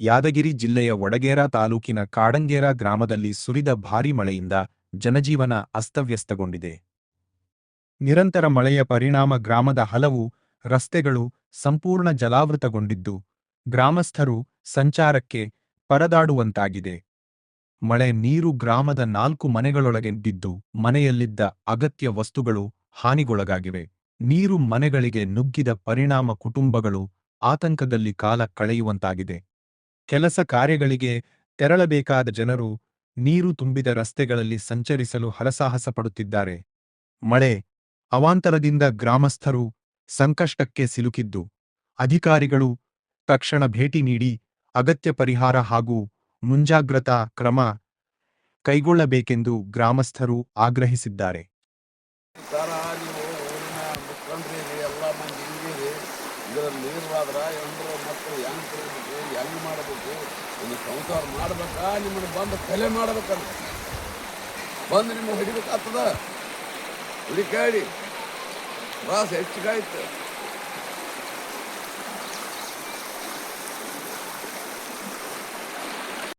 ಯಾದಗಿರಿ ಜಿಲ್ಲೆಯ ವಡಗೇರಾ ತಾಲೂಕಿನ ಕಾಡಂಗೇರ ಗ್ರಾಮದಲ್ಲಿ ಸುರಿದ ಭಾರೀ ಮಳೆಯಿಂದ ಜನಜೀವನ ಅಸ್ತವ್ಯಸ್ತಗೊಂಡಿದೆ. ನಿರಂತರ ಮಳೆಯ ಪರಿಣಾಮ ಗ್ರಾಮದ ಹಲವು ರಸ್ತೆಗಳು ಸಂಪೂರ್ಣ ಜಲಾವೃತಗೊಂಡಿದ್ದು, ಗ್ರಾಮಸ್ಥರು ಸಂಚಾರಕ್ಕೆ ಪರದಾಡುವಂತಾಗಿದೆ. ಮಳೆ ನೀರು ಗ್ರಾಮದ 4 ಮನೆಗಳೊಳಗೆ ಬಿದ್ದು ಮನೆಯಲ್ಲಿದ್ದ ಅಗತ್ಯ ವಸ್ತುಗಳು ಹಾನಿಗೊಳಗಾಗಿವೆ. ನೀರು ಮನೆಗಳಿಗೆ ನುಗ್ಗಿದ ಪರಿಣಾಮ ಕುಟುಂಬಗಳು ಆತಂಕದಲ್ಲಿ ಕಾಲ ಕಳೆಯುವಂತಾಗಿದೆ. ಕೆಲಸ ಕಾರ್ಯಗಳಿಗೆ ತೆರಳಬೇಕಾದ ಜನರು ನೀರು ತುಂಬಿದ ರಸ್ತೆಗಳಲ್ಲಿ ಸಂಚರಿಸಲು ಹರಸಾಹಸ ಪಡುತ್ತಿದ್ದಾರೆ. ಮಳೆ ಅವಾಂತರದಿಂದ ಗ್ರಾಮಸ್ಥರು ಸಂಕಷ್ಟಕ್ಕೆ ಸಿಲುಕಿದ್ದು, ಅಧಿಕಾರಿಗಳು ತಕ್ಷಣ ಭೇಟಿ ನೀಡಿ ಅಗತ್ಯ ಪರಿಹಾರ ಹಾಗೂ ಮುಂಜಾಗ್ರತಾ ಕ್ರಮ ಕೈಗೊಳ್ಳಬೇಕೆಂದು ಗ್ರಾಮಸ್ಥರು ಆಗ್ರಹಿಸಿದ್ದಾರೆ. ಹೆಂಗೆ ಮಾಡಬೇಕು, ಒಂದು ಸಂಸಾರ ಮಾಡ್ಬೇಕಾ, ನಿಮ್ಮನ್ನು ಬಂದು ಕಲೆ ಮಾಡ್ಬೇಕಂತ ಬಂದು ನಿಮ್ಮನ್ನು ಹಿಡಿಬೇಕಾಗ್ತದ. ಹುಡುಕಾಡಿ ತ್ರಾಸ ಹೆಚ್ಚಿಗಾಯ್ತು.